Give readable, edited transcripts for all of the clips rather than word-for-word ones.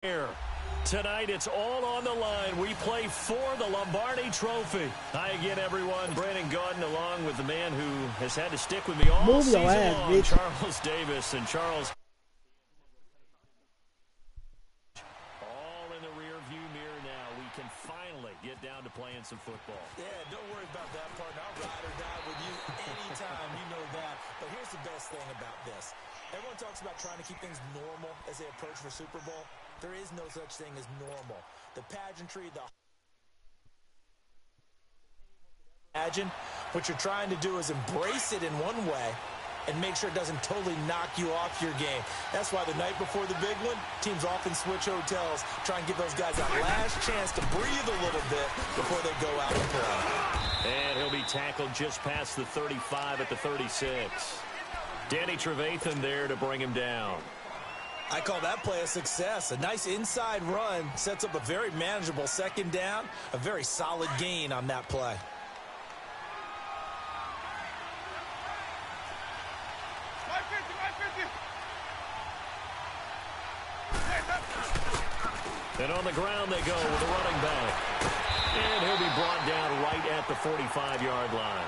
Here. Tonight, it's all on the line. We play for the Lombardi Trophy. Hi again, everyone. Brandon Gaudin along with the man who has had to stick with me all season long, bitch. Charles Davis. And Charles, all in the rear-view mirror now. We can finally get down to playing some football. Yeah, don't worry about that part. I'll ride or die with you anytime. You know that. But here's the best thing about this. Everyone talks about trying to keep things normal as they approach for Super Bowl. There is no such thing as normal. The pageantry, imagine what you're trying to do is embrace it in one way and make sure it doesn't totally knock you off your game. That's why the night before the big one, teams often switch hotels, try and give those guys that last chance to breathe a little bit before they go out and play. And he'll be tackled just past the 35 at the 36. Danny Trevathan there to bring him down. I call that play a success. A nice inside run sets up a very manageable second down, a very solid gain on that play. And on the ground they go with a running back. And he'll be brought down right at the 45-yard line.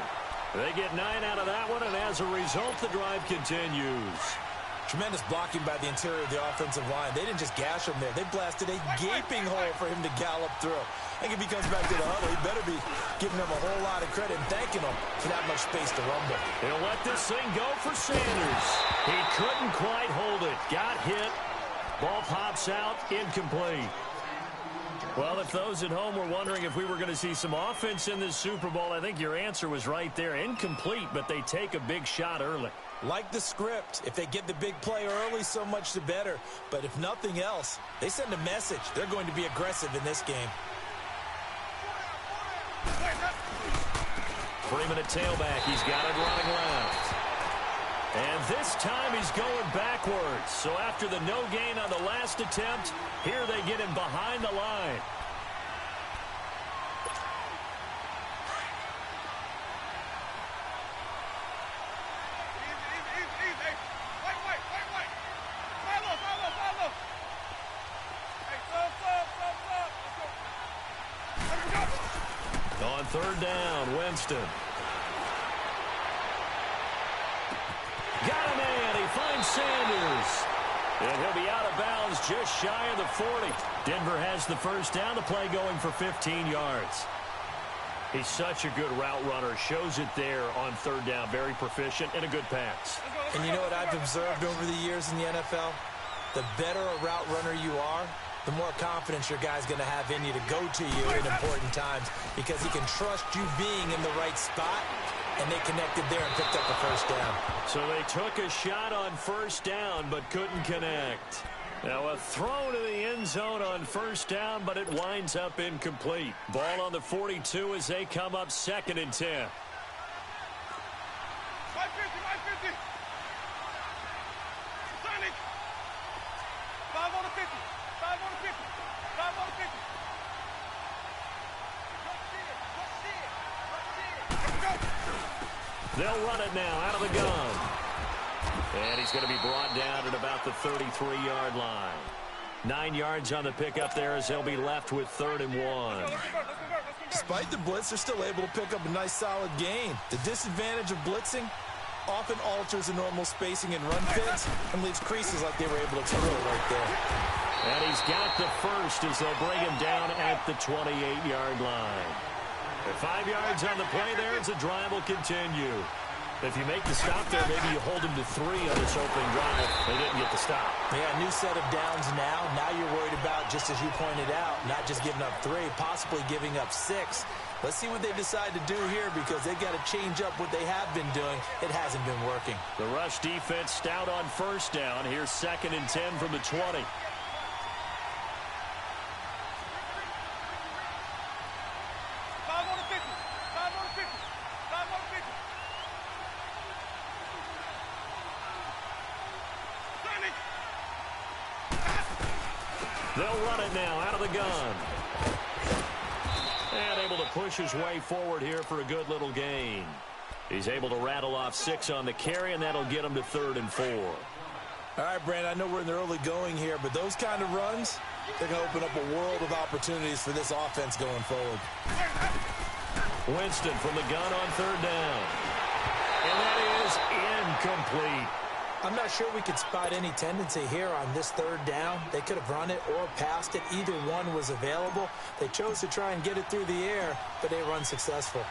They get 9 out of that one, and as a result, the drive continues. Tremendous blocking by the interior of the offensive line. They didn't just gash him there. They blasted a gaping hole for him to gallop through. I think if he comes back to the huddle, he better be giving them a whole lot of credit and thanking them for that much space to rumble. He'll let this thing go for Sanders. He couldn't quite hold it. Got hit. Ball pops out. Incomplete. Well, if those at home were wondering if we were going to see some offense in this Super Bowl, I think your answer was right there. Incomplete, but they take a big shot early. Like the script, if they get the big play early, so much the better. But if nothing else, they send a message. They're going to be aggressive in this game. Freeman at tailback. He's got it running left. And this time he's going backwards. So after the no gain on the last attempt, here they get him behind the line. On third down, Winston. Got a man. He finds Sanders. And he'll be out of bounds just shy of the 40. Denver has the first down. The play going for 15 yards. He's such a good route runner. Shows it there on third down. Very proficient and a good pass. And you know what I've observed over the years in the NFL? The better a route runner you are, the more confidence your guy's going to have in you to go to you in important times because he can trust you being in the right spot, and they connected there and picked up the first down. So they took a shot on first down but couldn't connect. Now a throw to the end zone on first down, but it winds up incomplete. Ball on the 42 as they come up 2nd and 10. They'll run it now out of the gun. And he's going to be brought down at about the 33-yard line. 9 yards on the pickup there as they'll be left with 3rd and 1. Despite the blitz, they're still able to pick up a nice solid gain. The disadvantage of blitzing often alters the normal spacing and run fits and leaves creases like they were able to exploit right there. And he's got the first as they'll bring him down at the 28-yard line. At 5 yards on the play there, as the drive will continue. If you make the stop there, maybe you hold him to 3 on this opening drive. They didn't get the stop. Yeah, new set of downs now. Now you're worried about, just as you pointed out, not just giving up 3, possibly giving up 6. Let's see what they decide to do here because they've got to change up what they have been doing. It hasn't been working. The rush defense stout on first down. Here's 2nd and 10 from the 20. They'll run it now out of the gun. And able to push his way forward here for a good little gain. He's able to rattle off 6 on the carry, and that'll get him to 3rd and 4. All right, Brandon, I know we're in the early going here, but those kind of runs, They're going to open up a world of opportunities for this offense going forward. Winston from the gun on third down. And that is incomplete. I'm not sure we could spot any tendency here on this third down. They could have run it or passed it. Either one was available. They chose to try and get it through the air, but they were unsuccessful.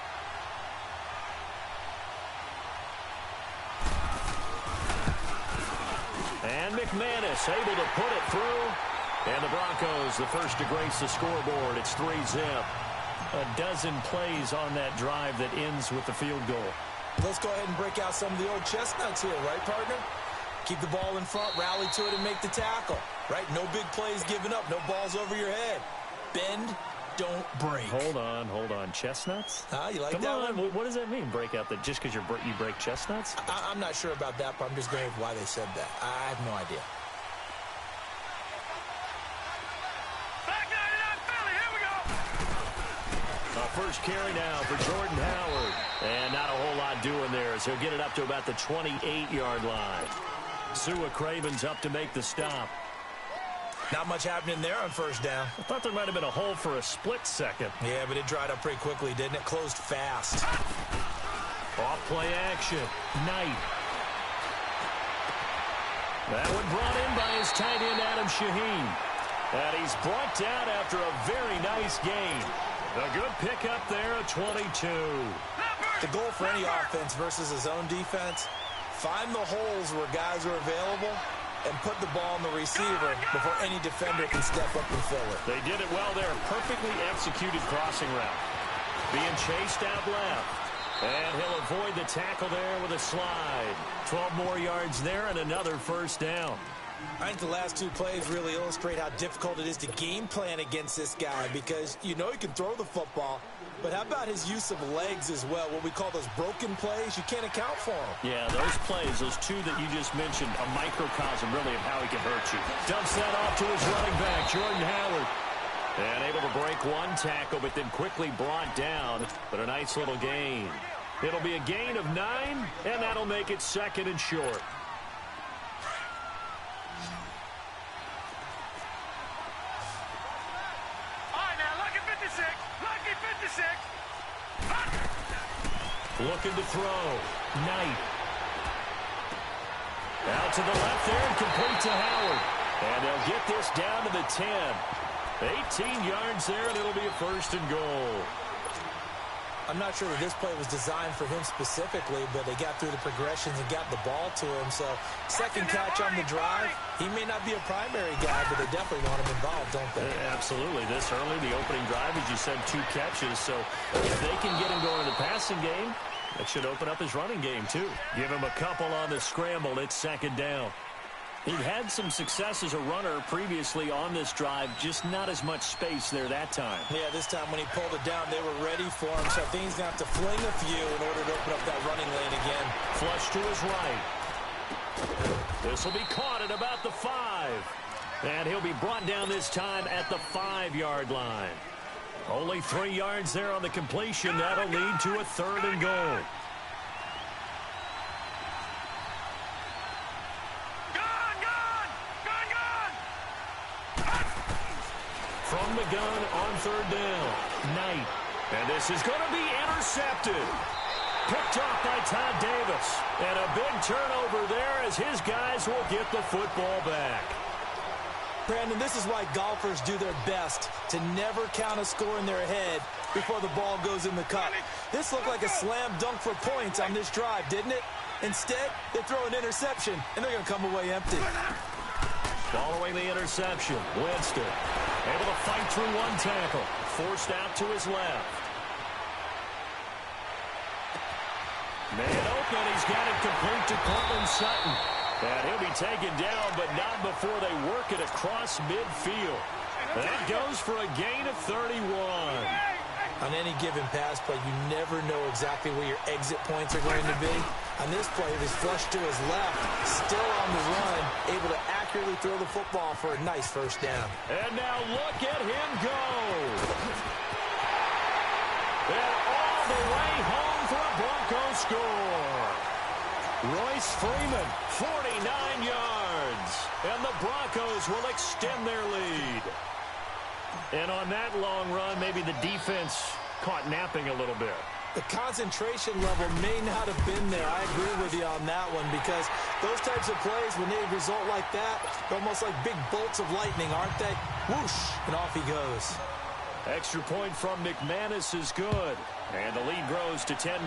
And McManus able to put it through. And the Broncos, the first to grace the scoreboard. It's 3-zip. A dozen plays on that drive that ends with the field goal. Let's go ahead and break out some of the old chestnuts here, right, partner? Keep the ball in front, rally to it, and make the tackle, right? No big plays given up, no balls over your head. Bend, don't break. Hold on. Chestnuts? You like Come that on. one? What does that mean, break out? That just because you break chestnuts? I'm not sure about that, but I'm just going with why they said that. I have no idea. First carry now for Jordan Howard. And not a whole lot doing there, so he'll get it up to about the 28-yard line. Sua Craven's up to make the stop. Not much happening there on first down. I thought there might have been a hole for a split second. Yeah, but it dried up pretty quickly, didn't it? Closed fast. Off-play action. Knight. That one brought in by his tight end, Adam Shaheen. And he's brought down after a very nice gain. A good pickup there at 22. The goal for any offense versus a zone defense, find the holes where guys are available and put the ball on the receiver before any defender can step up and fill it. They did it well there. Perfectly executed crossing route. Being chased out left. And he'll avoid the tackle there with a slide. 12 more yards there and another first down. I think the last two plays really illustrate how difficult it is to game plan against this guy because you know he can throw the football, but how about his use of legs as well? What we call those broken plays, you can't account for them. Yeah, those plays, those two that you just mentioned, a microcosm really of how he can hurt you. Dumps that off to his running back, Jordan Howard. And able to break one tackle, but then quickly brought down. But a nice little gain. It'll be a gain of 9, and that'll make it second and short. Looking to throw. Knight. Out to the left there and complete to Howard. And they'll get this down to the 10. 18 yards there, and it'll be a first and goal. I'm not sure that this play was designed for him specifically, but they got through the progressions and got the ball to him. So second catch on the drive. He may not be a primary guy, but they definitely want him involved, don't they? Absolutely. This early, the opening drive, as you said, 2 catches. So if they can get him going in the passing game, that should open up his running game, too. Give him a couple on the scramble. It's second down. He'd had some success as a runner previously on this drive, just not as much space there that time. Yeah, this time when he pulled it down, they were ready for him. So I think he's going to have to fling a few in order to open up that running lane again. Flush to his right. This will be caught at about the 5. And he'll be brought down this time at the 5-yard line. Only 3 yards there on the completion. That'll lead to a third and goal. From the gun on third down. Knight. And this is going to be intercepted. Picked off by Todd Davis. And a big turnover there as his guys will get the football back. Brandon, this is why golfers do their best to never count a score in their head before the ball goes in the cup. This looked like a slam dunk for points on this drive, didn't it? Instead, they throw an interception, and they're going to come away empty. Following the interception, Winston able to fight through one tackle. Forced out to his left. Man open, he's got it complete to Cortland Sutton. And he'll be taken down, but not before they work it across midfield. That goes for a gain of 31. On any given pass play, you never know exactly where your exit points are going to be. On this play, it is flushed to his left, still on the run, able to accurately throw the football for a nice first down. And now look at him go. And all the way home for a Broncos score. Royce Freeman, 49 yards. And the Broncos will extend their lead. And on that long run, maybe the defense caught napping a little bit. The concentration level may not have been there. I agree with you on that one, because those types of plays, when they result like that, they're almost like big bolts of lightning, aren't they? Whoosh, and off he goes. Extra point from McManus is good. And the lead grows to 10-0.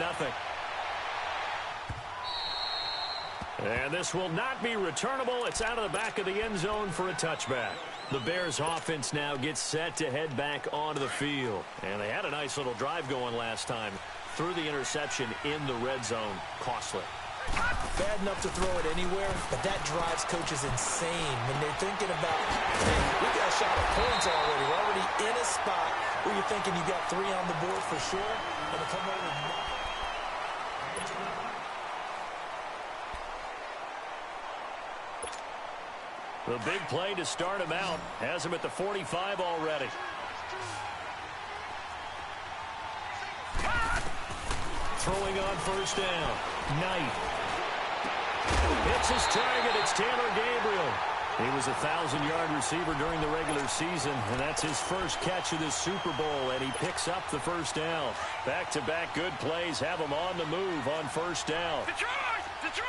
And this will not be returnable. It's out of the back of the end zone for a touchback. The Bears offense now gets set to head back onto the field. And they had a nice little drive going last time. Threw the interception in the red zone. Costly. Bad enough to throw it anywhere, but that drives coaches insane when they're thinking about, hey, we got a shot at points already. We're already in a spot where you're thinking you got 3 on the board for sure, and to come over and the big play to start him out. Has him at the 45 already. Throwing on first down. Knight. Hits his target. It's Taylor Gabriel. He was a 1,000-yard receiver during the regular season, and that's his first catch of this Super Bowl, and he picks up the first down. Back-to-back good plays have him on the move on first down. Detroit! Detroit!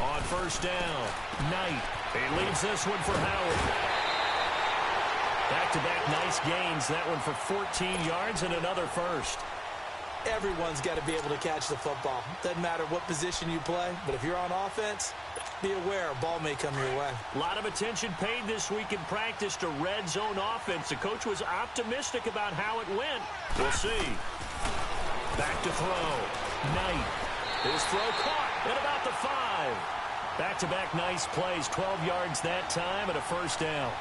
On first down, Knight. He leaves this one for Howard. Back-to-back nice gains. That one for 14 yards and another first. Everyone's got to be able to catch the football. Doesn't matter what position you play, but if you're on offense, be aware a ball may come your way. A lot of attention paid this week in practice to red zone offense. The coach was optimistic about how it went. We'll see. Back to throw. Knight. His throw caught at about the 5. Back-to-back nice plays. 12 yards that time and a first down.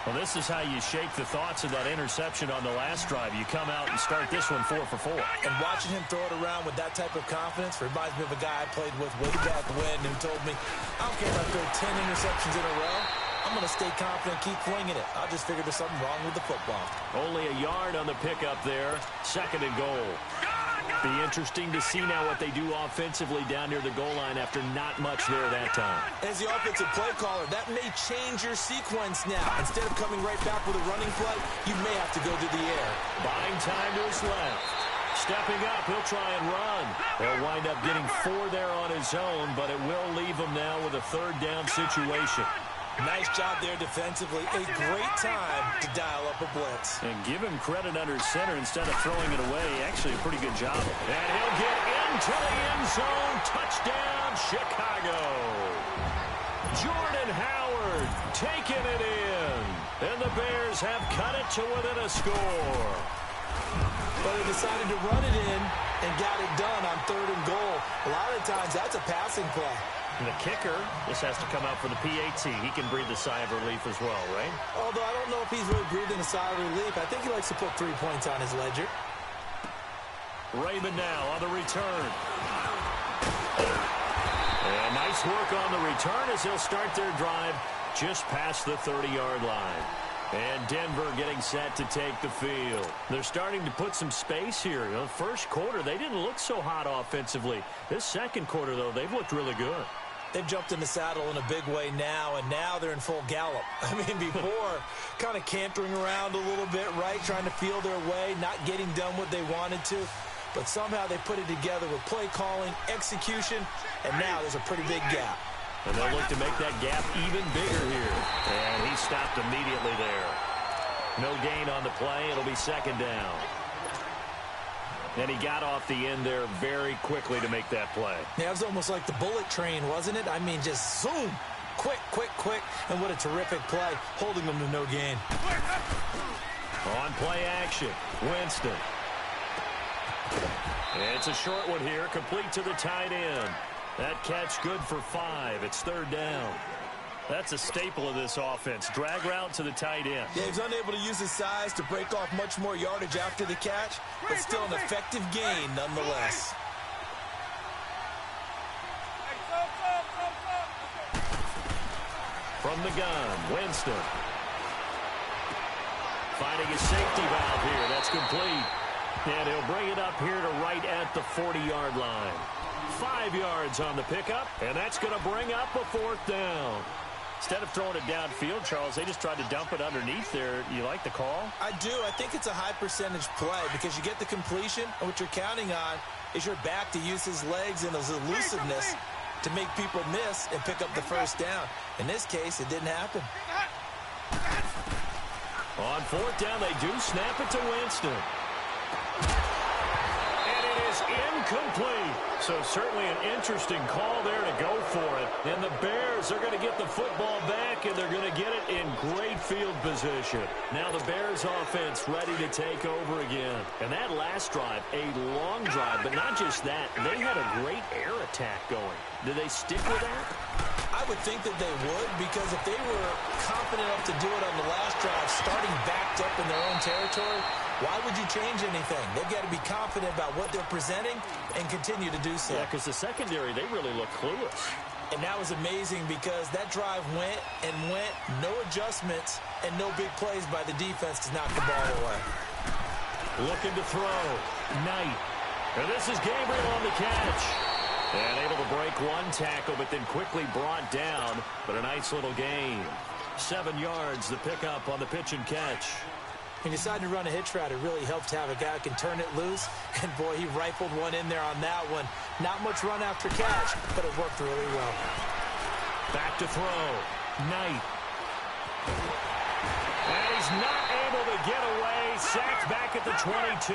Well, this is how you shake the thoughts of that interception on the last drive. You come out and start this one 4 for 4. And watching him throw it around with that type of confidence reminds me of a guy I played with way back when who told me, I don't care if I throw 10 interceptions in a row. I'm going to stay confident, keep flinging it. I just figured there's something wrong with the football. Only a yard on the pickup there. 2nd and goal. Be interesting to see now what they do offensively down near the goal line after not much there that time. As the offensive play caller, that may change your sequence now. Instead of coming right back with a running play, you may have to go to the air. Buying time to his left. Stepping up, he'll try and run. He'll wind up getting 4 there on his own, but it will leave him now with a 3rd down situation. Nice job there defensively. A great time to dial up a blitz. And give him credit under center instead of throwing it away. Actually, a pretty good job. And he'll get into the end zone. Touchdown, Chicago. Jordan Howard taking it in. And the Bears have cut it to within a score. But they decided to run it in and got it done on 3rd and goal. A lot of times, that's a passing play. And the kicker, this has to come out for the PAT. He can breathe a sigh of relief as well, right? Although I don't know if he's really breathing a sigh of relief. I think he likes to put 3 points on his ledger. Raymond now on the return. And nice work on the return as they'll start their drive just past the 30-yard line. And Denver getting set to take the field. They're starting to put some space here. You know, first quarter, they didn't look so hot offensively. This second quarter, though, they've looked really good. They've jumped in the saddle in a big way now, and now they're in full gallop. I mean, before, kind of cantering around a little bit, right, trying to feel their way, not getting done what they wanted to. But somehow they put it together with play calling, execution, and now there's a pretty big gap. And they'll look to make that gap even bigger here. And he stopped immediately there. No gain on the play. It'll be 2nd down. And he got off the end there very quickly to make that play. Yeah, it was almost like the bullet train, wasn't it? I mean, just zoom. Quick, quick, quick. And what a terrific play, holding them to no gain. On play action, Winston. It's a short one here, complete to the tight end. That catch good for 5. It's 3rd down. That's a staple of this offense. Drag route to the tight end. Yeah, he's unable to use his size to break off much more yardage after the catch, but still an effective gain nonetheless. From the gun, Winston. Finding his safety valve here. That's complete. And he'll bring it up here to right at the 40-yard line. 5 yards on the pickup, and that's going to bring up a 4th down. Instead of throwing it downfield, Charles, they just tried to dump it underneath there. You like the call? I do. I think it's a high-percentage play because you get the completion, and what you're counting on is your back to use his legs and his elusiveness to make people miss and pick up the 1st down. In this case, it didn't happen. On 4th down, they do snap it to Winston. And it is incomplete. So certainly an interesting call there to go for it. And the Bears are going to get the football back, and they're going to get it in great field position. Now the Bears offense ready to take over again. And that last drive, a long drive, but not just that. They had a great air attack going. Did they stick with that? I would think that they would, because if they were confident enough to do it on the last drive, starting backed up in their own territory, why would you change anything? They've got to be confident about what they're presenting and continue to do so. Yeah, because the secondary, they really look clueless. And that was amazing because that drive went and went, no adjustments, and no big plays by the defense to knock the ball away. Looking to throw. Knight. And this is Gabriel on the catch. And able to break one tackle, but then quickly brought down. But a nice little gain. 7 yards, the pickup on the pitch and catch. When you decide to run a hitch route, it really helps to have a guy who can turn it loose. And, boy, he rifled one in there on that one. Not much run after catch, but it worked really well. Back to throw. Knight. And he's not able to get away. Sacked back at the 22.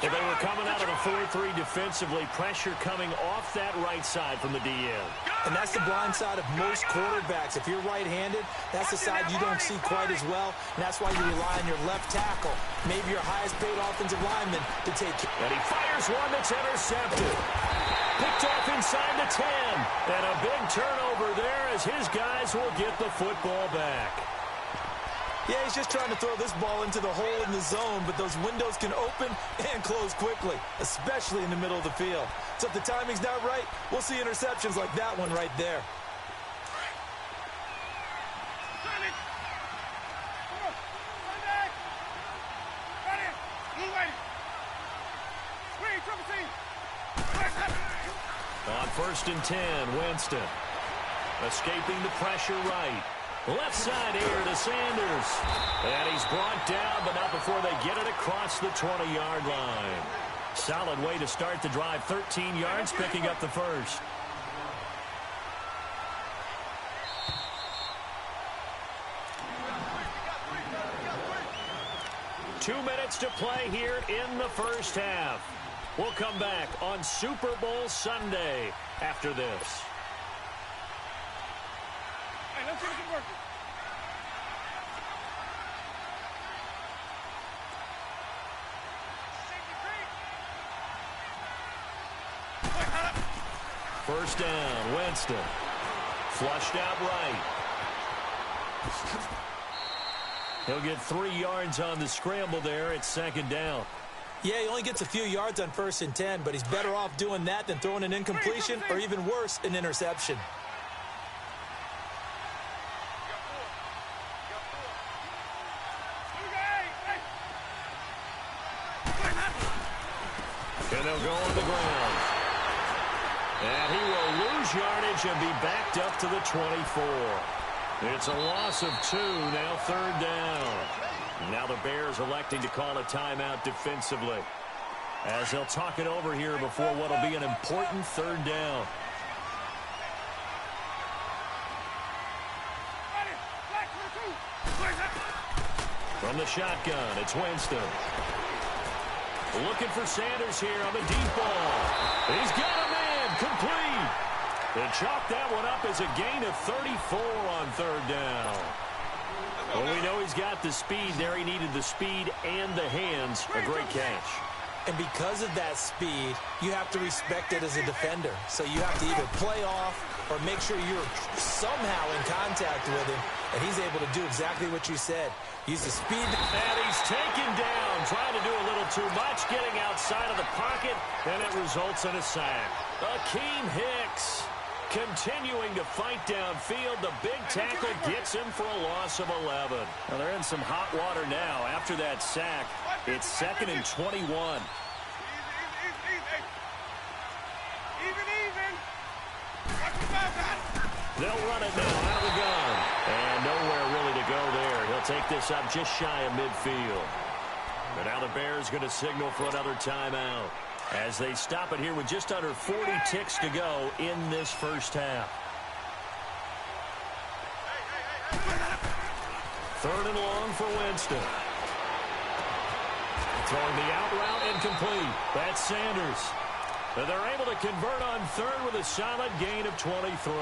Well, they were coming out of a 4-3 defensively. Pressure coming off that right side from the DN. And that's the blind side of most quarterbacks. If you're right-handed, that's the side you don't see quite as well. And that's why you rely on your left tackle, maybe your highest-paid offensive lineman, to take care. And he fires one that's intercepted. Picked off inside the 10. And a big turnover there as his guys will get the football back. Yeah, he's just trying to throw this ball into the hole in the zone, but those windows can open and close quickly, especially in the middle of the field. So if the timing's not right, we'll see interceptions like that one right there. On 1st and 10, Winston. Escaping the pressure right. Left side here to Sanders. And he's brought down, but not before they get it across the 20-yard line. Solid way to start the drive. 13 yards, picking up the 1st. Two minutes to play here in the first half. We'll come back on Super Bowl Sunday after this. Let's see if it works. First down, Winston. Flushed out right. He'll get 3 yards on the scramble there at 2nd down. Yeah, he only gets a few yards on 1st and 10, but he's better off doing that than throwing an incompletion or even worse, an interception. And they'll go on the ground. And he will lose yardage and be backed up to the 24. It's a loss of 2, now 3rd down. Now the Bears electing to call a timeout defensively, as they'll talk it over here before what will be an important 3rd down. From the shotgun, it's Winston. Looking for Sanders here on the deep ball. He's got a man, complete. They chalk that one up as a gain of 34 on 3rd down. Well, we know he's got the speed there. He needed the speed and the hands. A great catch. And because of that speed, you have to respect it as a defender. So you have to either play off or make sure you're somehow in contact with him. And he's able to do exactly what you said. Use the speed. And he's taken down, trying to do a little too much, getting outside of the pocket, and it results in a sack. Akeem Hicks. Continuing to fight downfield, the big tackle gets him for a loss of 11. Well, they're in some hot water now. After that sack, it's 2nd and 21. They'll run it now out of the gun. And nowhere really to go there. He'll take this up just shy of midfield. And now the Bears going to signal for another timeout as they stop it here with just under 40 ticks to go in this first half. 3rd and long for Winston. Throwing the out route incomplete. That's Sanders. And they're able to convert on 3rd with a solid gain of 23.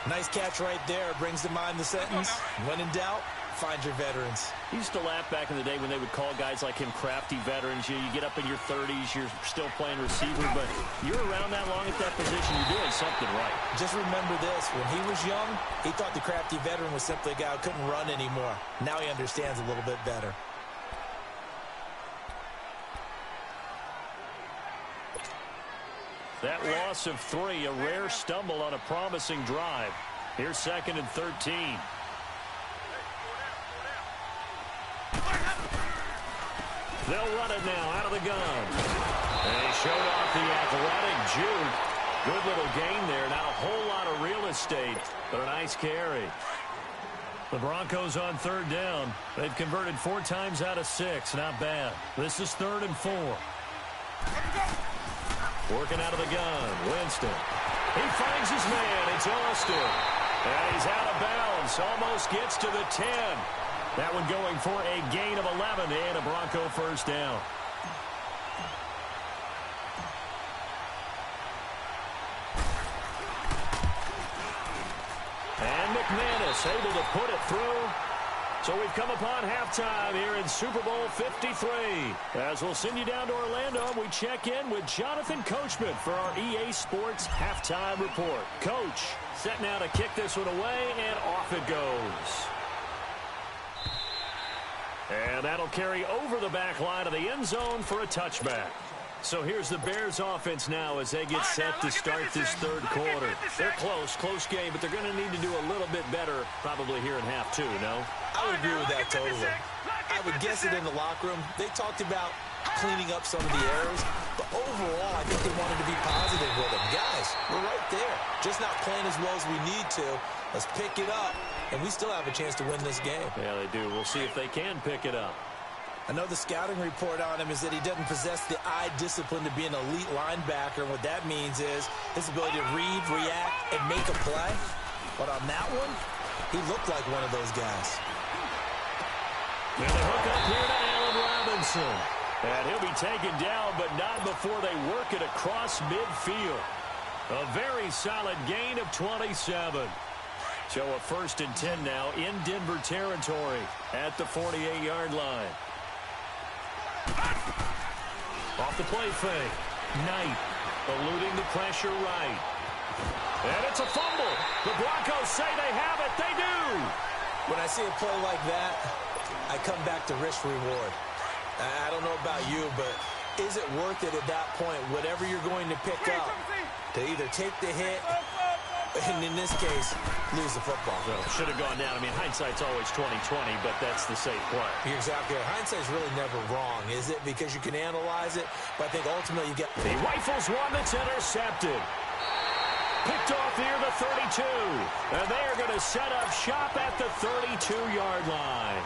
Nice catch right there. Brings to mind the sentence, when in doubt, find your veterans. He used to laugh back in the day when they would call guys like him crafty veterans. You get up in your 30s, you're still playing receiver, but you're around that long at that position, you're doing something right. Just remember this, when he was young, he thought the crafty veteran was simply a guy who couldn't run anymore. Now he understands a little bit better. That loss of 3, a rare stumble on a promising drive. Here's 2nd and 13. They'll run it now out of the gun. And he showed off the athletic juke. Good little gain there. Not a whole lot of real estate, but a nice carry. The Broncos on 3rd down. They've converted 4 times out of 6. Not bad. This is 3rd and 4. Working out of the gun. Winston. He finds his man. It's Austin. And he's out of bounds. Almost gets to the 10. That one going for a gain of 11 and a Bronco first down. And McManus able to put it through. So we've come upon halftime here in Super Bowl 53. As we'll send you down to Orlando, we check in with Jonathan Coachman for our EA Sports Halftime Report. Coach, set now to kick this one away, and off it goes. And that'll carry over the back line of the end zone for a touchback. So here's the Bears offense now as they get set to start this 3rd quarter. They're close game, but they're going to need to do a little bit better probably here in half 2, no? I would agree with that totally. I would guess it in the locker room. They talked about cleaning up some of the errors, but overall, I think they wanted to be positive with them. Guys, we're right there. Just not playing as well as we need to. Let's pick it up, and we still have a chance to win this game. Yeah, they do. We'll see if they can pick it up. I know the scouting report on him is that he doesn't possess the eye discipline to be an elite linebacker, and what that means is his ability to read, react, and make a play. But on that one, he looked like one of those guys. And they hook up here to Allen Robinson. And he'll be taken down, but not before they work it across midfield. A very solid gain of 27. So a 1st and 10 now in Denver territory at the 48-yard line. Off the play fake. Knight eluding the pressure right. And it's a fumble. The Broncos say they have it. They do. When I see a play like that, I come back to risk reward. I don't know about you, but is it worth it at that point, whatever you're going to pick up, to either take the hit, and in this case, lose the football? Well, should have gone down. I mean, hindsight's always 20/20, but that's the safe play. You're exactly right. Hindsight's really never wrong, is it? Because you can analyze it, but I think ultimately you get... He rifles one that's intercepted. Picked off near the 32. And they are going to set up shop at the 32-yard line.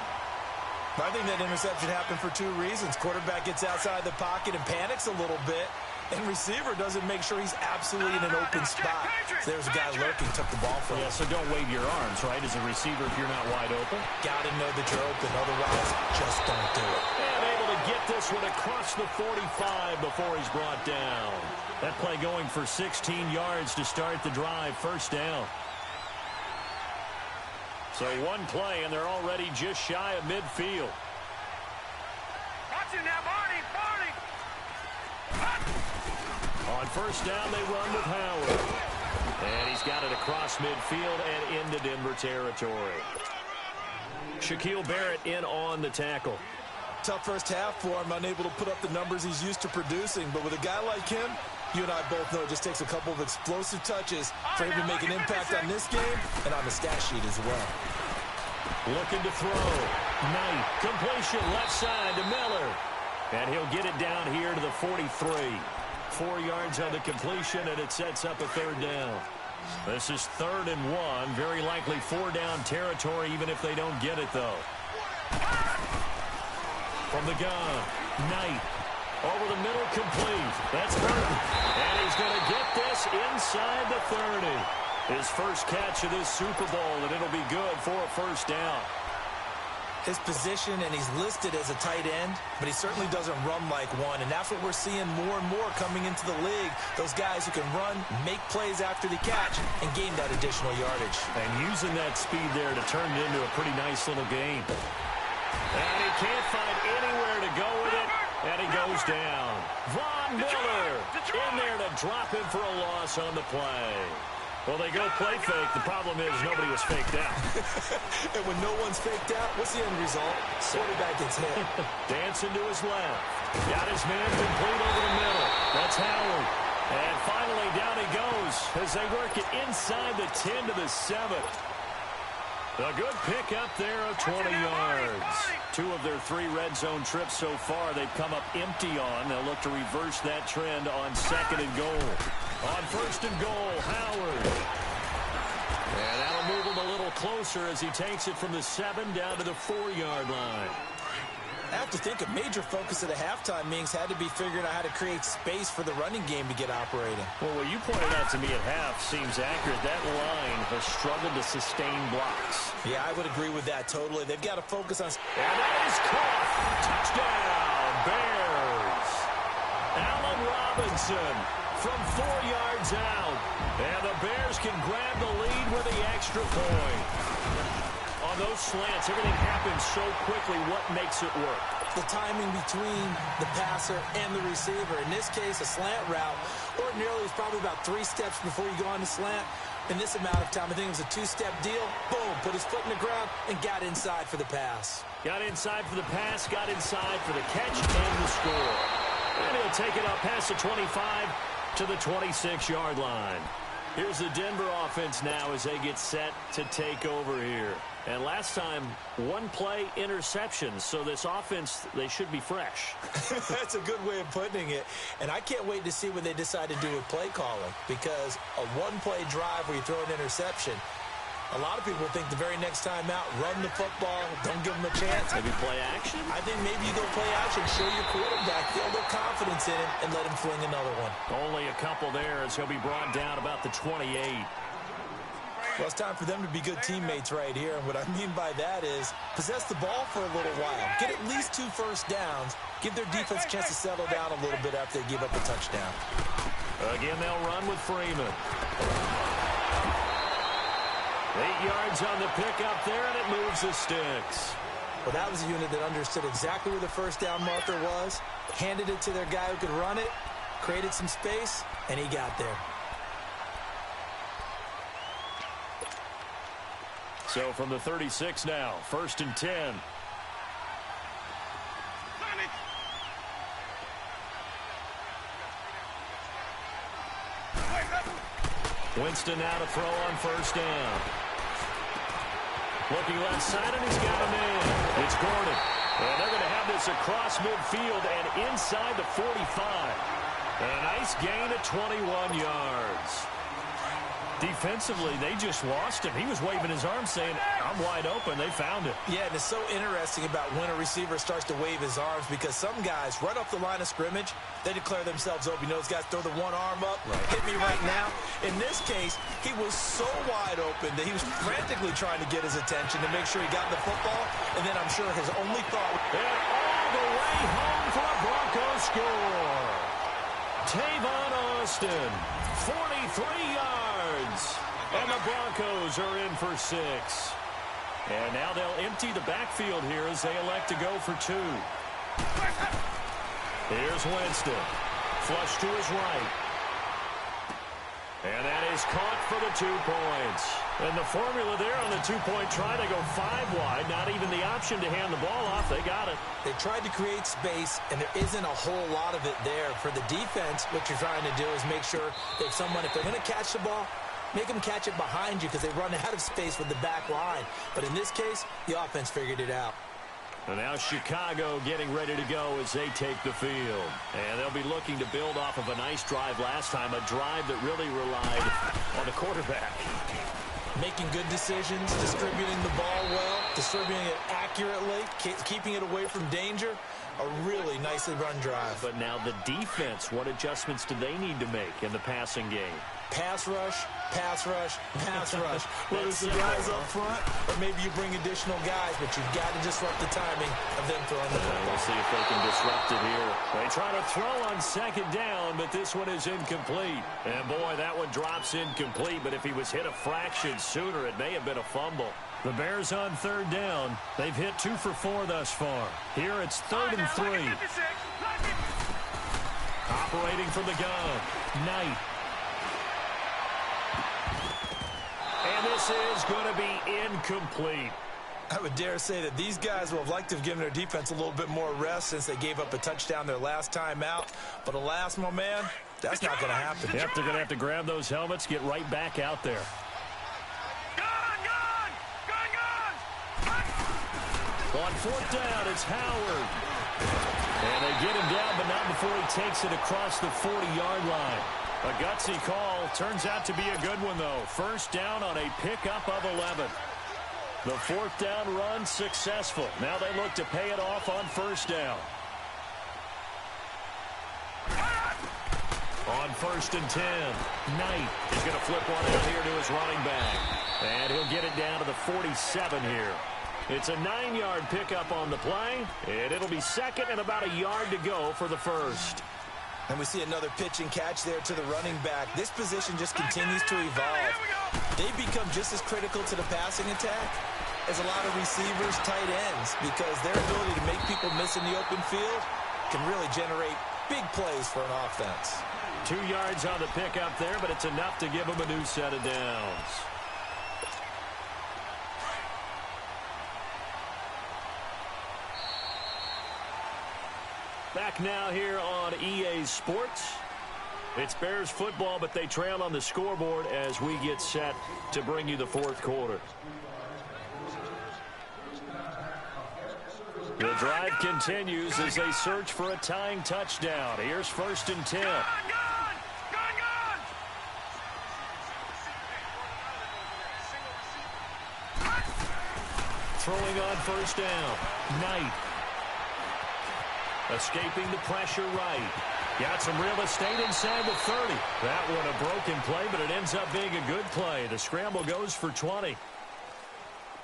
I think that interception happened for 2 reasons. Quarterback gets outside the pocket and panics a little bit, and receiver doesn't make sure he's absolutely in an open spot. So there's a guy lurking, took the ball from him. Yeah, so don't wave your arms, right, as a receiver if you're not wide open. Got to know that you're open, otherwise just don't do it. And able to get this one across the 45 before he's brought down. That play going for 16 yards to start the drive, first down. So one play, and they're already just shy of midfield. Watch it now, Barney. On first down, they run with Howard. And he's got it across midfield and into Denver territory. Shaquille Barrett in on the tackle. Tough first half for him, unable to put up the numbers he's used to producing. But with a guy like him, You and I both know it just takes a couple of explosive touches for him to make an impact on this game and on the stat sheet as well. Looking to throw. Knight. Completion left side to Miller. And he'll get it down here to the 43. 4 yards on the completion, and it sets up a third down. This is 3rd and 1. Very likely 4-down territory, even if they don't get it, though. From the gun, Knight. Over the middle, complete. That's Burton. And he's going to get this inside the 30. His first catch of this Super Bowl, and it'll be good for a first down. His position, and he's listed as a tight end, but he certainly doesn't run like one, and that's what we're seeing more and more coming into the league. Those guys who can run, make plays after the catch, and gain that additional yardage. And using that speed there to turn it into a pretty nice little game. And he can't find anywhere to go with it, and he goes down. Von Miller in there to drop him for a loss on the play. Well, they go play fake. The problem is nobody was faked out. And when no one's faked out, what's the end result? Quarterback gets hit. Dancing to his left. Got his man complete over the middle. That's Howard. And finally down he goes as they work it inside the 10 to the 7. A good pick up there of 20 yards. 2 of their 3 red zone trips so far they've come up empty on. They'll look to reverse that trend on 2nd and goal. On 1st and goal, Howard. And that'll move him a little closer as he takes it from the 7 down to the 4-yard line. I have to think a major focus of the halftime meetings had to be figuring out how to create space for the running game to get operating. Well, what you pointed out to me at half seems accurate. That line has struggled to sustain blocks. Yeah, I would agree with that totally. They've got to focus on... And that is caught. Touchdown, Bears. Allen Robinson from 4 yards out. And the Bears can grab the lead with the extra point. On those slants, everything happens so quickly. What makes it work? The timing between the passer and the receiver. In this case, a slant route. Ordinarily, it's probably about 3 steps before you go on the slant. In this amount of time, I think it was a 2-step deal. Boom, put his foot in the ground and got inside for the pass. Got inside for the pass, got inside for the catch and the score. And he'll take it up past the 25 to the 26-yard line. Here's the Denver offense now as they get set to take over here. And last time, 1 play interception. So this offense, they should be fresh. That's a good way of putting it. And I can't wait to see what they decide to do with play calling. Because a 1-play drive where you throw an interception, a lot of people think the very next time out, run the football, don't give them a chance. Maybe play action? I think maybe you go play action, show your quarterback, build their confidence in him, and let him fling another one. Only a couple there as he'll be brought down about the 28. Well, it's time for them to be good teammates right here. And what I mean by that is possess the ball for a little while. Get at least 2 first downs. Give their defense a chance to settle down a little bit after they give up a touchdown. Again, they'll run with Freeman. 8 yards on the pickup there, and it moves the sticks. Well, that was a unit that understood exactly where the first down marker was, handed it to their guy who could run it, created some space, and he got there. So from the 36 now, 1st and 10. Winston now to throw on 1st down. Looking left side, and he's got a man. It's Gordon. And they're going to have this across midfield and inside the 45. And a nice gain of 21 yards. Defensively, they just lost him. He was waving his arms saying, I'm wide open. They found it. Yeah, and it's so interesting about when a receiver starts to wave his arms because some guys, right off the line of scrimmage, they declare themselves open. You know, those guys throw the one arm up, hit me right now. In this case, he was so wide open that he was frantically trying to get his attention to make sure he got the football, and then I'm sure his only thought... And all the way home for a Broncos score. Tavon Austin, 43 yards. And the Broncos are in for 6. And now they'll empty the backfield here as they elect to go for 2. Here's Winston. Flush to his right. And that is caught for the 2 points. And the formula there on the 2-point try to go 5 wide. Not even the option to hand the ball off. They got it. They tried to create space, and there isn't a whole lot of it there. For the defense, what you're trying to do is make sure if they're going to catch the ball, make them catch it behind you because they run out of space with the back line. But in this case, the offense figured it out. And now Chicago getting ready to go as they take the field. And they'll be looking to build off of a nice drive last time, a drive that really relied on the quarterback. Making good decisions, distributing the ball well, distributing it accurately, keeping it away from danger. A really nicely run drive. But now the defense, what adjustments do they need to make in the passing game? Pass rush, pass rush, pass rush. Whether it's the guys up front or maybe you bring additional guys, but you've got to disrupt the timing of them throwing the football. We'll see if they can disrupt it here. They try to throw on second down, but this one is incomplete. And boy, that one drops incomplete, but if he was hit a fraction sooner, it may have been a fumble. The Bears on third down. They've hit 2 for 4 thus far. Here it's 3rd and 3. Operating from the gun. Knight. And this is going to be incomplete. I would dare say that these guys will have liked to have given their defense a little bit more rest since they gave up a touchdown their last time out. But alas, my man, that's not going to happen. Yep, they're going to have to grab those helmets, get right back out there. On 4th down, it's Howard. And they get him down, but not before he takes it across the 40-yard line. A gutsy call. Turns out to be a good one, though. First down on a pickup of 11. The 4th down run successful. Now they look to pay it off on 1st down. On 1st and 10, Knight is going to flip one out here to his running back. And he'll get it down to the 47 here. It's a 9-yard pickup on the play, and it'll be 2nd and about a yard to go for the 1st. And we see another pitch and catch there to the running back. This position just continues to evolve. They become just as critical to the passing attack as a lot of receivers, tight ends, because their ability to make people miss in the open field can really generate big plays for an offense. 2 yards on the pickup there, but it's enough to give them a new set of downs. Back now here on EA Sports. It's Bears football, but they trail on the scoreboard as we get set to bring you the 4th quarter. The drive continues as they search for a tying touchdown. Here's 1st and 10. Throwing on 1st down. Knight. Escaping the pressure right. Got some real estate inside the 30. That one a broken play, but it ends up being a good play. The scramble goes for 20.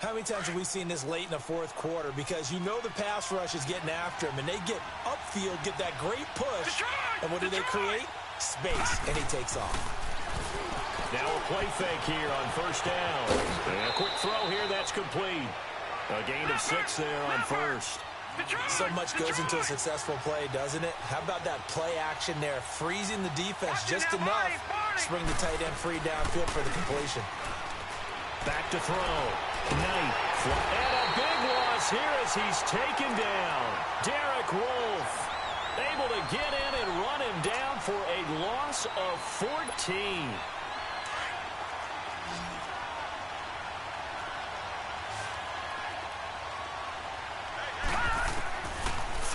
How many times have we seen this late in the 4th quarter? Because you know the pass rush is getting after him, and they get upfield, get that great push, and what do they create? Space, and he takes off. Now a play fake here on 1st down. And a quick throw here, that's complete. A gain of 6 there on 1st. So much goes into a successful play, doesn't it? How about that play action there, freezing the defense just enough to bring the tight end free downfield for the completion. Back to throw. Knight. And a big loss here as he's taken down. Derek Wolfe able to get in and run him down for a loss of 14.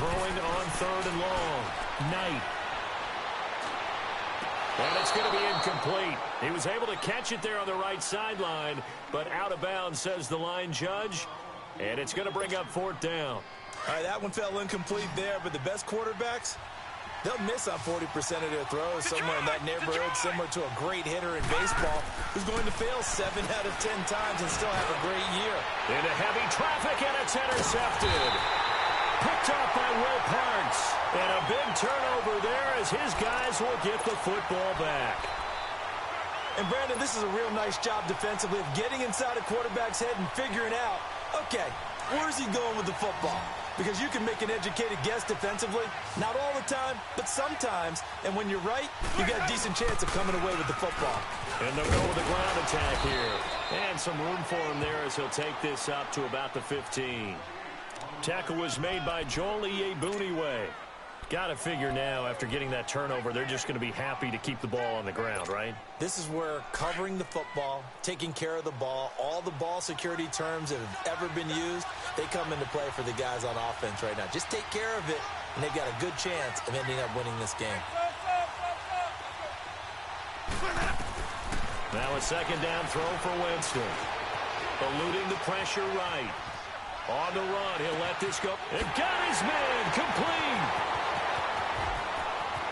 Throwing on 3rd and long. Knight. And it's going to be incomplete. He was able to catch it there on the right sideline, but out of bounds, says the line judge. And it's going to bring up 4th down. All right, that one fell incomplete there, but the best quarterbacks, they'll miss on 40% of their throws somewhere in that neighborhood, similar to a great hitter in baseball who's going to fail 7 out of 10 times and still have a great year. Into heavy traffic, and it's intercepted. Picked up by Will Parks. And a big turnover there as his guys will get the football back. And, Brandon, this is a real nice job defensively of getting inside a quarterback's head and figuring out, okay, where's he going with the football? because you can make an educated guess defensively. Not all the time, but sometimes. And when you're right, you got a decent chance of coming away with the football. And they'll go with a ground attack here. And some room for him there as he'll take this up to about the 15. Tackle was made by Joel Iyiegbuniwe. Got to figure now, after getting that turnover, they're just going to be happy to keep the ball on the ground, right? This is where covering the football, taking care of the ball, all the ball security terms that have ever been used, they come into play for the guys on offense right now. Just take care of it, and they've got a good chance of ending up winning this game. Now a second down throw for Winston. Eluding the pressure right. On the run, he'll let this go. And got his man complete.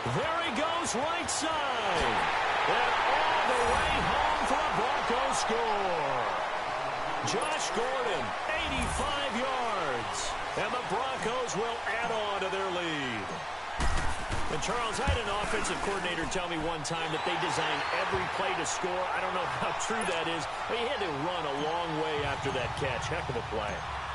There he goes right side. And all the way home for a Broncos score. Josh Gordon, 85 yards. And the Broncos will add on to their lead. And Charles, I had an offensive coordinator tell me one time that they design every play to score. I don't know how true that is, but he had to run a long way after that catch. Heck of a play.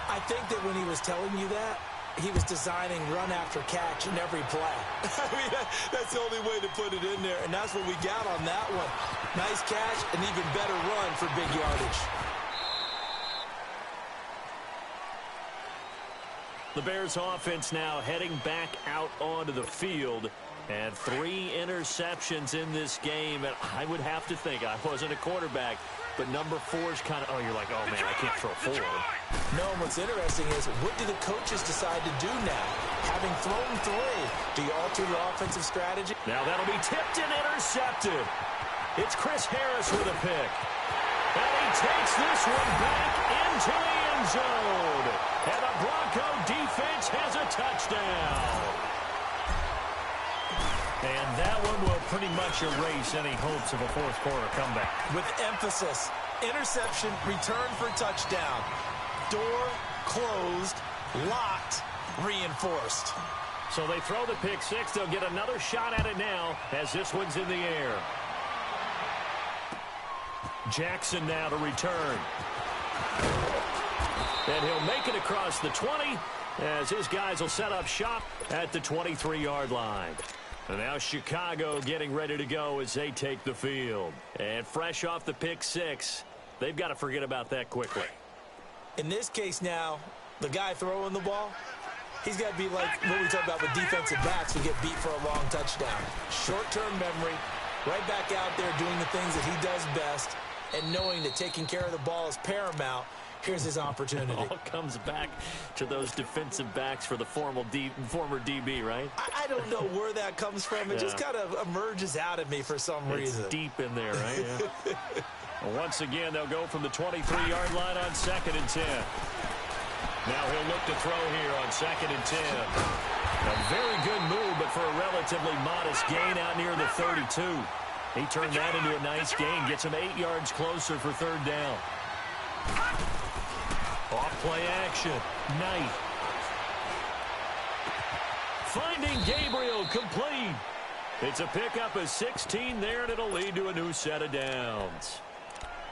I think that when he was telling you that, he was designing run after catch in every play. I mean, that's the only way to put it in there, and that's what we got on that one. Nice catch, an even better run for big yardage. The Bears offense now heading back out onto the field. And 3 interceptions in this game. And I would have to think, I wasn't a quarterback, but number 4 is kind of, you're like, oh, man, I can't throw 4. No, and what's interesting is, what do the coaches decide to do now? Having thrown 3, do you alter your offensive strategy? Now that'll be tipped and intercepted. It's Chris Harris with a pick. And he takes this one back into the end zone. And the Bronco defense has a touchdown. And that one will pretty much erase any hopes of a fourth quarter comeback. With emphasis, interception, return for touchdown. Door closed, locked, reinforced. So they throw the pick 6. They'll get another shot at it now as this one's in the air. Jackson now to return. And he'll make it across the 20 as his guys will set up shop at the 23-yard line. And now Chicago getting ready to go as they take the field. And fresh off the pick 6, they've got to forget about that quickly. In this case now, the guy throwing the ball, he's got to be like what we talk about with defensive backs who get beat for a long touchdown. Short-term memory, right back out there doing the things that he does best, and knowing that taking care of the ball is paramount. Here's his opportunity. It all comes back to those defensive backs for the former DB, right? I don't know where that comes from. It just kind of emerges out of me for some reason. It's deep in there, right? Yeah. Well, once again, they'll go from the 23-yard line on 2nd and 10. Now he'll look to throw here on 2nd and 10. A very good move, but for a relatively modest gain out near the 32. He turned that into a nice gain, gets him 8 yards closer for 3rd down. Off-play action. Knight. Finding Gabriel complete. It's a pickup of 16 there, and it'll lead to a new set of downs.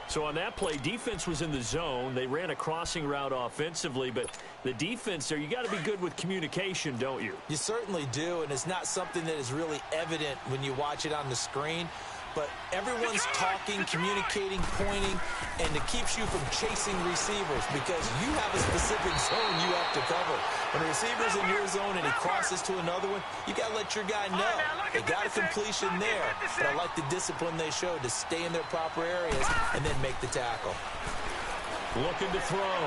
So on that play, defense was in the zone. They ran a crossing route offensively, but the defense there, you got to be good with communication, don't you? You certainly do, and it's not something that is really evident when you watch it on the screen. But everyone's talking, communicating, pointing, and it keeps you from chasing receivers because you have a specific zone you have to cover. When a receiver's in your zone and he crosses to another one, you got to let your guy know. They got a completion there, but I like the discipline they showed to stay in their proper areas and then make the tackle. Looking to throw.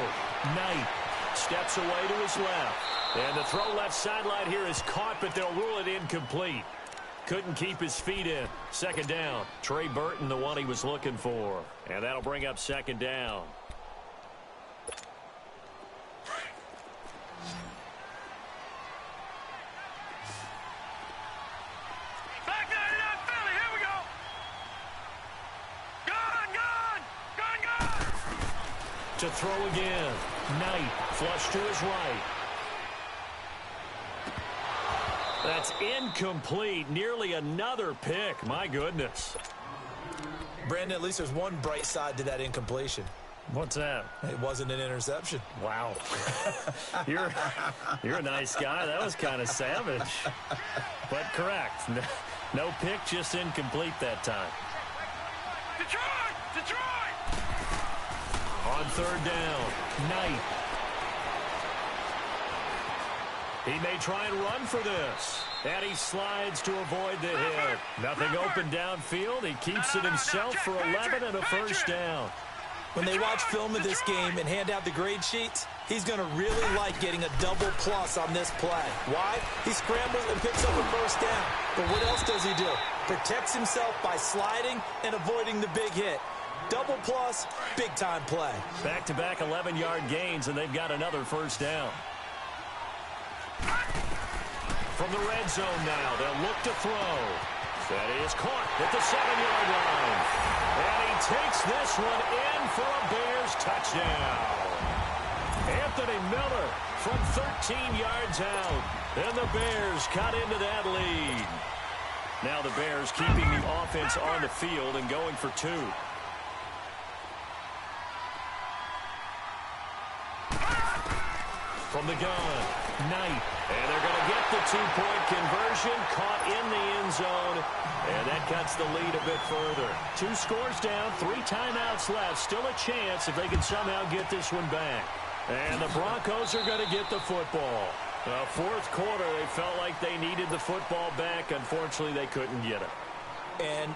Knight steps away to his left. And the throw left sideline here is caught, but they'll rule it incomplete. Couldn't keep his feet in. 2nd down. Trey Burton, the one he was looking for. And that'll bring up 2nd down. Back there, Philly. Here we go. Gone. To throw again. Knight flush to his right. That's incomplete. Nearly another pick. My goodness. Brandon, at least there's one bright side to that incompletion. What's that? It wasn't an interception. Wow. You're a nice guy. That was kind of savage. But correct. No pick, just incomplete that time. Detroit! Detroit! On third down, Knight. He may try and run for this. And he slides to avoid the hit. Nothing open downfield. He keeps it himself for 11 and a first down. When they watch film of this game and hand out the grade sheets, he's going to really like getting a double plus on this play. Why? He scrambles and picks up a first down. But what else does he do? Protects himself by sliding and avoiding the big hit. Double plus, big-time play. Back-to-back 11-yard gains, and they've got another first down. From the red zone now, they'll look to throw. That is caught at the 7-yard line. And he takes this one in for a Bears touchdown. Anthony Miller from 13 yards out. And the Bears cut into that lead. Now the Bears keeping the offense on the field and going for two. From the gun, Knight. And they're going to get the two-point conversion, caught in the end zone, and that cuts the lead a bit further. 2 scores down, 3 timeouts left. Still a chance if they can somehow get this one back. And the Broncos are going to get the football. Fourth quarter, they felt like they needed the football back. Unfortunately, they couldn't get it. And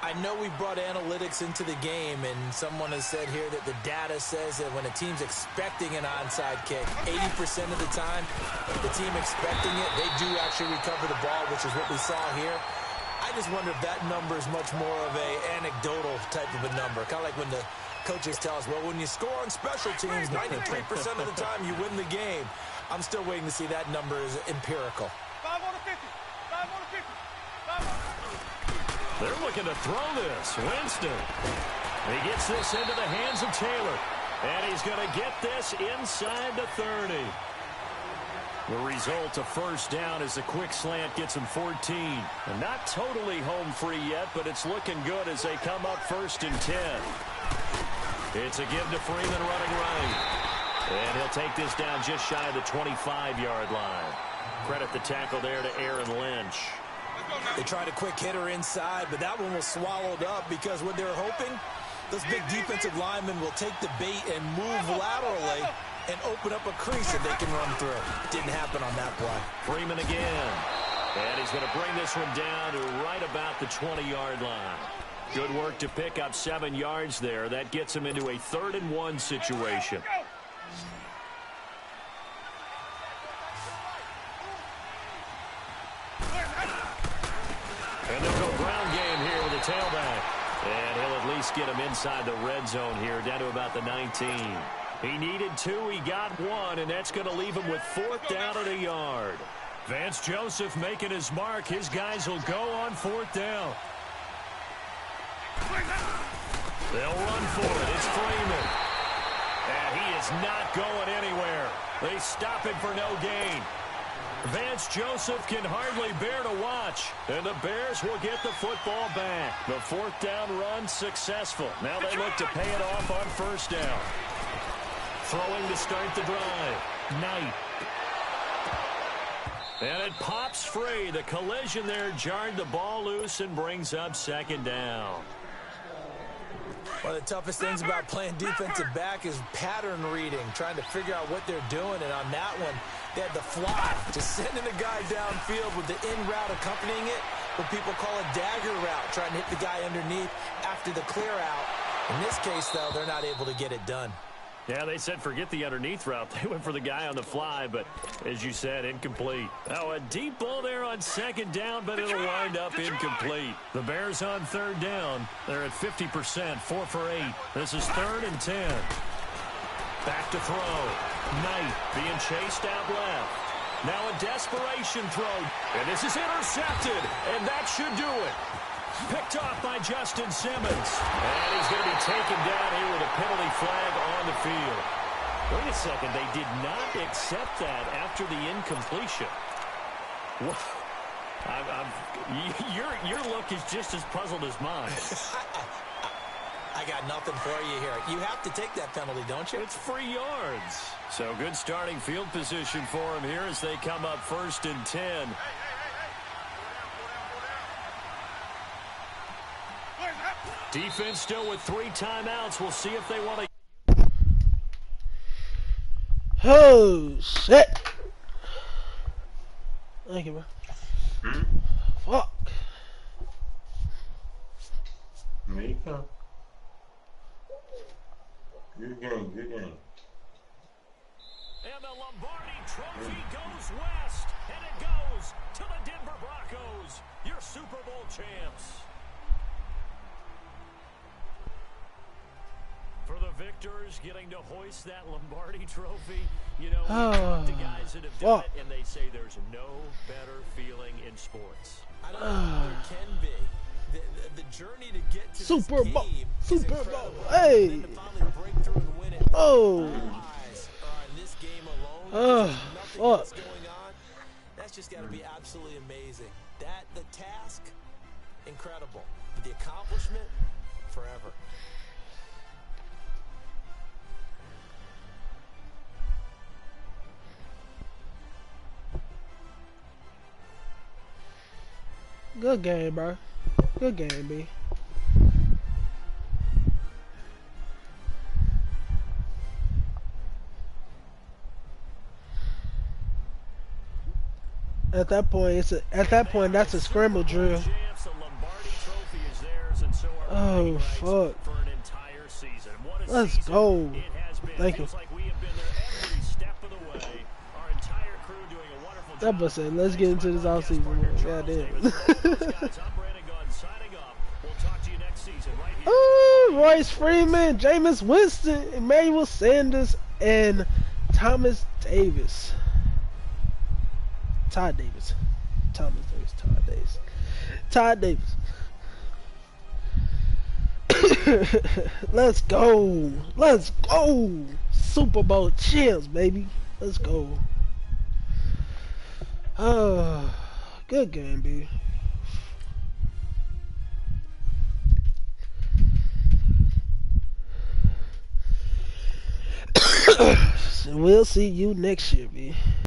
I know we brought analytics into the game, and someone has said here that the data says that when a team's expecting an onside kick, 80% of the time, the team expecting it, they do actually recover the ball, which is what we saw here. I just wonder if that number is much more of a anecdotal type of a number, kind of like when the coaches tell us, well, when you score on special teams, 93% of the time you win the game. I'm still waiting to see that number is empirical. 5 on the 50. 5 on the 50. 5 on the 50. They're looking to throw this. Winston. He gets this into the hands of Taylor. And he's going to get this inside the 30. The result of first down is a quick slant gets him 14. And not totally home free yet, but it's looking good as they come up 1st and 10. It's a give to Freeman running right. And he'll take this down just shy of the 25-yard line. Credit the tackle there to Aaron Lynch. They tried a quick hitter inside, but that one was swallowed up because what they're hoping, those big defensive linemen will take the bait and move laterally and open up a crease that they can run through. Didn't happen on that play. Freeman again. And he's going to bring this one down to right about the 20-yard line. Good work to pick up 7 yards there. That gets him into a 3rd and 1 situation. And they'll go ground game here with a tailback. And he'll at least get him inside the red zone here, down to about the 19. He needed 2, he got 1, and that's going to leave him with 4th down and a yard. Vance Joseph making his mark. His guys will go on 4th down. They'll run for it. It's Freeman. And he is not going anywhere. They stop him for no gain. Vance Joseph can hardly bear to watch. And the Bears will get the football back. The 4th down run successful. Now they look to pay it off on 1st down. Throwing to start the drive. Knight. And it pops free. The collision there jarred the ball loose and brings up 2nd down. One of the toughest things about playing defensive back is pattern reading, trying to figure out what they're doing. And on that one, they had the fly, just sending a guy downfield with the in route accompanying it, what people call a dagger route, trying to hit the guy underneath after the clear out. In this case, though, they're not able to get it done. Yeah, they said forget the underneath route. They went for the guy on the fly, but as you said, incomplete. Now a deep ball there on 2nd down, but it'll wind up incomplete. The Bears on 3rd down. They're at 50%, 4 for 8. This is 3rd and 10. Back to throw. Knight being chased out left. Now a desperation throw, and this is intercepted, and that should do it. Picked off by Justin Simmons. And he's going to be taken down here with a penalty flag on the field. Wait a second. They did not accept that after the incompletion. Your look is just as puzzled as mine. I got nothing for you here. You have to take that penalty, don't you? It's free yards. So good starting field position for him here as they come up 1st and 10. Defense still with 3 timeouts. We'll see if they want to. Oh, shit. Thank you, bro. Fuck. There you go. Good game, good game. And the Lombardi Trophy goes west. And it goes to the Denver Broncos, your Super Bowl champs. For the victors, getting to hoist that Lombardi Trophy, you know, we talk to guys that have done it, and they say there's no better feeling in sports. I don't know how there can be. The journey to get to Super this Bowl. game Super is Bowl. incredible. Hey. And then to finally break through and win it. Oh. All eyes are on this game alone. There's nothing else Fuck. going on. That's just got to be absolutely amazing. The task, incredible. But the accomplishment, forever. Good game, bro. Good game, B. At that point, that's a scramble drill. Oh, fuck. Let's go. Thank you. That boy said, let's get into this offseason. God damn it. Oh, Royce Freeman, Jameis Winston, Emmanuel Sanders, and Thomas Davis. Todd Davis. Let's go. Let's go. Super Bowl champs, baby. Let's go. Oh, good game, B. We'll see you next year, B.